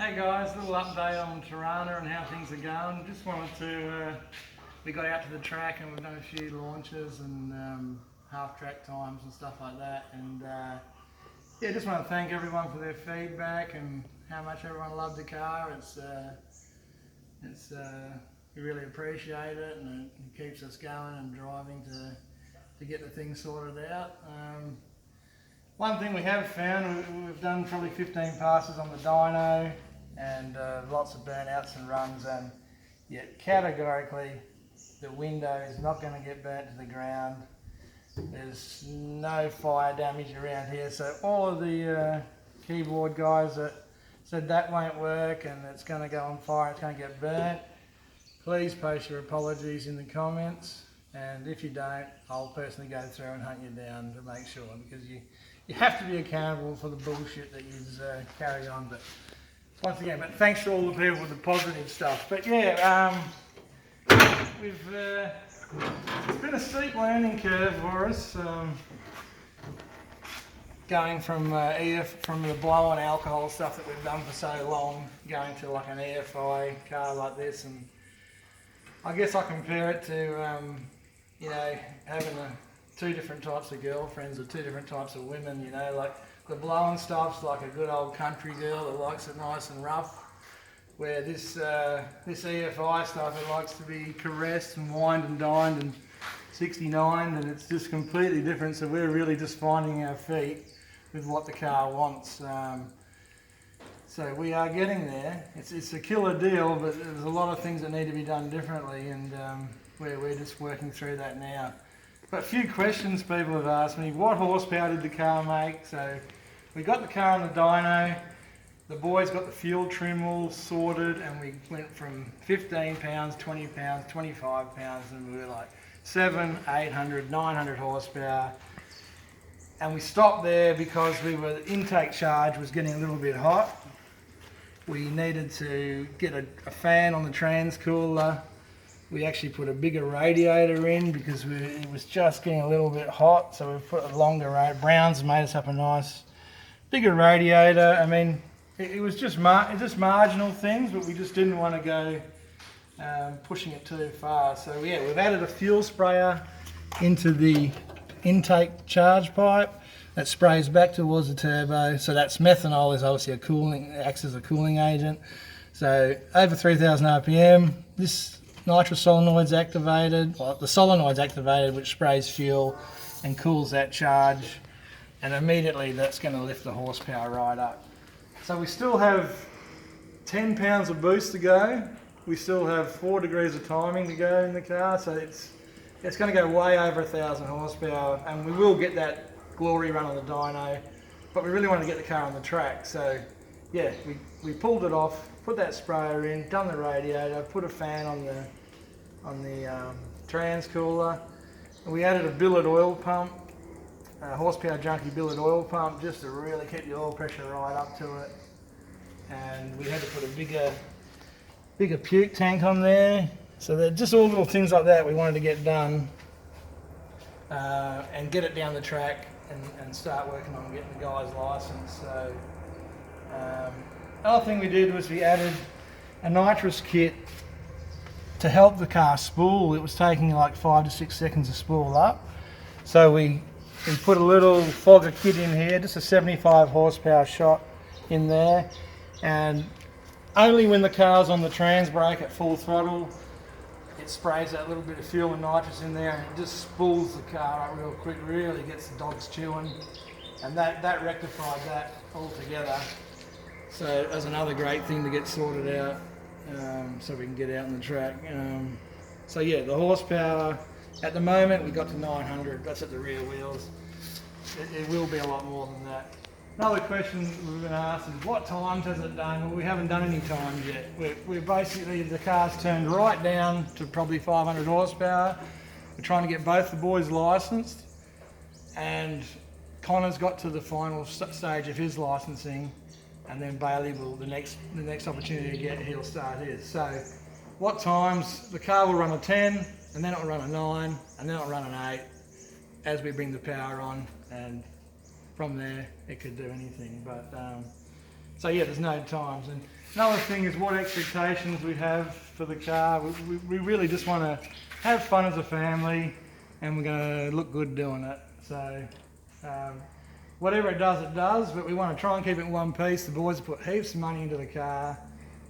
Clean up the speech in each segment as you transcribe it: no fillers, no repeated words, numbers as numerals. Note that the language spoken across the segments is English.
Hey guys, a little update on Torana and how things are going. Just wanted to, we got out to the track and we've done a few launches and half track times and stuff like that. And yeah, just want to thank everyone for their feedback and how much everyone loved the car. We really appreciate it, and it keeps us going and driving to get the things sorted out. One thing we have found, we've done probably 15 passes on the dyno and lots of burnouts and runs, and yet categorically the window is not going to get burnt to the ground. There's no fire damage around here, so all of the keyboard guys that said that won't work and it's going to go on fire, it's going to get burnt, please post your apologies in the comments, and if you don't, I'll personally go through and hunt you down to make sure, because you have to be accountable for the bullshit that you carry on. But once again, but thanks to all the people with the positive stuff. But yeah, it's been a steep learning curve for us, going from the blow-on alcohol stuff that we've done for so long, going to like an EFI car like this. And I guess I compare it to you know, having two different types of girlfriends or two different types of women, you know, like the blow-on stuff's like a good old country girl that likes it nice and rough, where this EFI stuff, it likes to be caressed and wined and dined and 69'd, and it's just completely different. So we're really just finding our feet with what the car wants. So we are getting there. It's a killer deal, but there's a lot of things that need to be done differently, and we're just working through that now. But a few questions people have asked me: what horsepower did the car make? So we got the car on the dyno, the boys got the fuel trim all sorted, and we went from 15 pounds, 20 pounds, 25 pounds, and we were like 700, 800, 900 horsepower. And we stopped there because the intake charge was getting a little bit hot. We needed to get a fan on the transcooler. We actually put a bigger radiator in because it was just getting a little bit hot, so we put a longer radiator. Brown's made us up a nice bigger radiator. I mean, it was just marginal things, but we just didn't want to go pushing it too far. So yeah, we've added a fuel sprayer into the intake charge pipe that sprays back towards the turbo. So that's methanol, is obviously acts as a cooling agent. So over 3,000 RPM, this nitrous solenoid's activated, well, the solenoid's activated, which sprays fuel and cools that charge, and immediately that's going to lift the horsepower right up. So we still have 10 pounds of boost to go. We still have 4 degrees of timing to go in the car, so it's going to go way over 1,000 horsepower, and we will get that glory run on the dyno, but we really want to get the car on the track. So yeah, we pulled it off, put that sprayer in, done the radiator, put a fan on the transcooler, and we added a billet oil pump, a horsepower junkie billet oil pump, just to really keep the oil pressure right up to it. And we had to put a bigger puke tank on there. So they're just all little things like that we wanted to get done, and get it down the track and start working on getting the guy's license. So another thing we did was we added a nitrous kit to help the car spool. It was taking like 5 to 6 seconds to spool up. So we put a little fogger kit in here, just a 75 horsepower shot in there, and only when the car's on the trans brake at full throttle, it sprays that little bit of fuel and nitrous in there, and it just spools the car up real quick, really gets the dogs chewing, and that rectified that altogether. So that was another great thing to get sorted out, so we can get out on the track. So yeah, the horsepower at the moment we got to 900. That's at the rear wheels. It will be a lot more than that. Another question we've been asked is, what times has it done? Well, we haven't done any times yet. We're basically, the car's turned right down to probably 500 horsepower. We're trying to get both the boys licensed, and Connor's got to the final stage of his licensing, and then Bailey will, the next opportunity to get, he'll start his. So what times? The car will run a 10, and then it'll run a 9, and then it'll run an 8 as we bring the power on, and from there it could do anything. But So yeah, there's no times. And another thing is what expectations we have for the car. We really just want to have fun as a family, and we're going to look good doing it. So whatever it does, but we want to try and keep it in one piece. The boys put heaps of money into the car,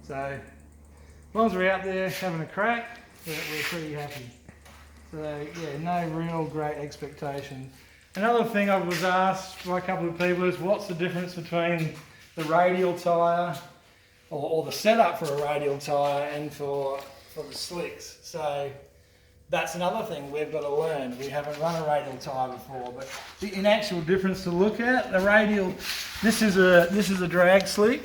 so as long as we're out there having a crack, we're pretty happy. So yeah, no real great expectations. Another thing I was asked by a couple of people is what's the difference between the radial tyre or the setup for a radial tyre and for the slicks. So that's another thing we've got to learn. We haven't run a radial tyre before, but in actual difference to look at, the radial, this is a drag slick.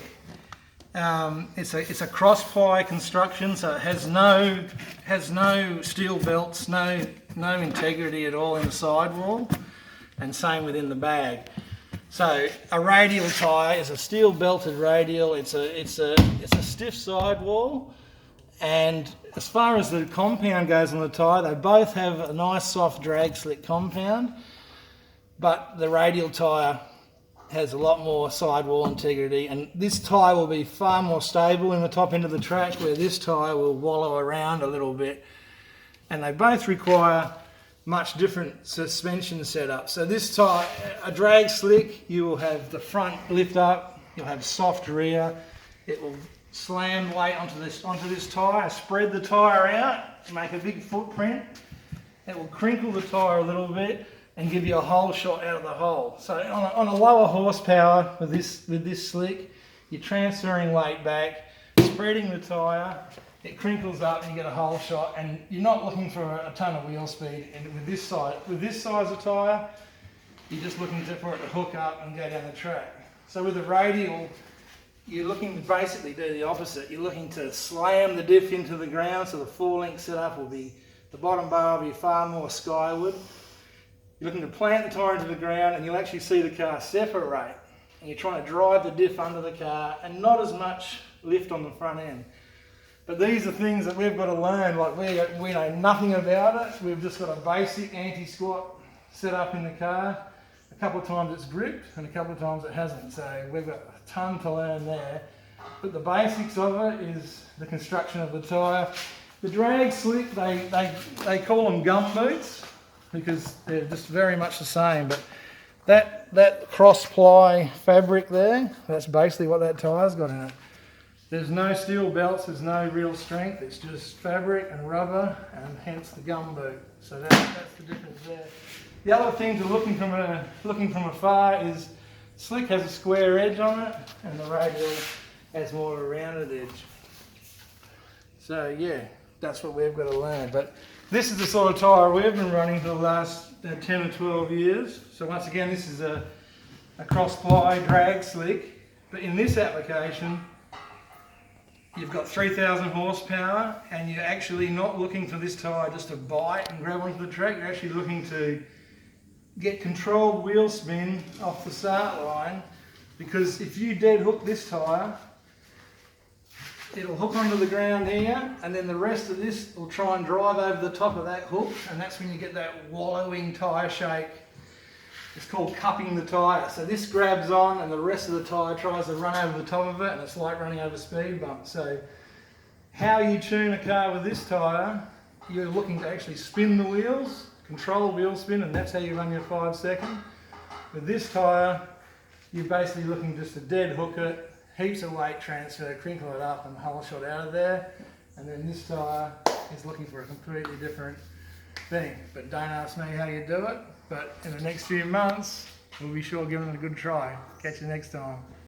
It's a cross ply construction, so it has no steel belts, no integrity at all in the sidewall, and same within the bag. So a radial tyre is a steel belted radial. It's a stiff sidewall, and as far as the compound goes on the tyre, they both have a nice soft drag slick compound, but the radial tyre has a lot more sidewall integrity, and this tyre will be far more stable in the top end of the track, where this tyre will wallow around a little bit. And they both require much different suspension setup. So this tyre, a drag slick, you will have the front lift up, you'll have soft rear, it will slam weight onto this tyre, spread the tyre out, make a big footprint, it will crinkle the tyre a little bit and give you a whole shot out of the hole. So on a lower horsepower with this slick, you're transferring weight back, spreading the tyre, it crinkles up and you get a whole shot, and you're not looking for a ton of wheel speed. And with this size of tyre, you're just looking for it to hook up and go down the track. So with a radial, you're looking to basically do the opposite. You're looking to slam the diff into the ground, so the 4-link setup will be, the bottom bar will be far more skyward. You're looking to plant the tyre into the ground, and you'll actually see the car separate. And you're trying to drive the diff under the car, and not as much lift on the front end. But these are things that we've got to learn. Like we know nothing about it. We've just got a basic anti-squat set up in the car. A couple of times it's gripped, and a couple of times it hasn't. So we've got a ton to learn there. But the basics of it is the construction of the tyre. The drag slick, they call them gum boots, because they're just very much the same. But that cross ply fabric there, that's basically what that tyre's got in it. There's no steel belts, there's no real strength, it's just fabric and rubber, and hence the gum boot. So that's the difference there. The other thing to looking from afar is slick has a square edge on it, and the radial has more of a rounded edge. So yeah, that's what we've got to learn. But this is the sort of tyre we've been running for the last 10 or 12 years. So once again, this is a cross ply drag slick, but in this application, you've got 3,000 horsepower, and you're actually not looking for this tyre just to bite and grab onto the track. You're actually looking to get controlled wheel spin off the start line, because if you dead hook this tyre, it'll hook onto the ground here, and then the rest of this will try and drive over the top of that hook, and that's when you get that wallowing tyre shake. It's called cupping the tyre. So this grabs on, and the rest of the tyre tries to run over the top of it, and it's like running over speed bumps. So how you tune a car with this tyre, you're looking to actually spin the wheels, control wheel spin, and that's how you run your 5 second. With this tyre, you're basically looking just to dead hook it, heaps of weight transfer, crinkle it up, and the whole shot out of there. And then this tyre is looking for a completely different thing. But don't ask me how you do it. But in the next few months, we'll be sure giving it a good try. Catch you next time.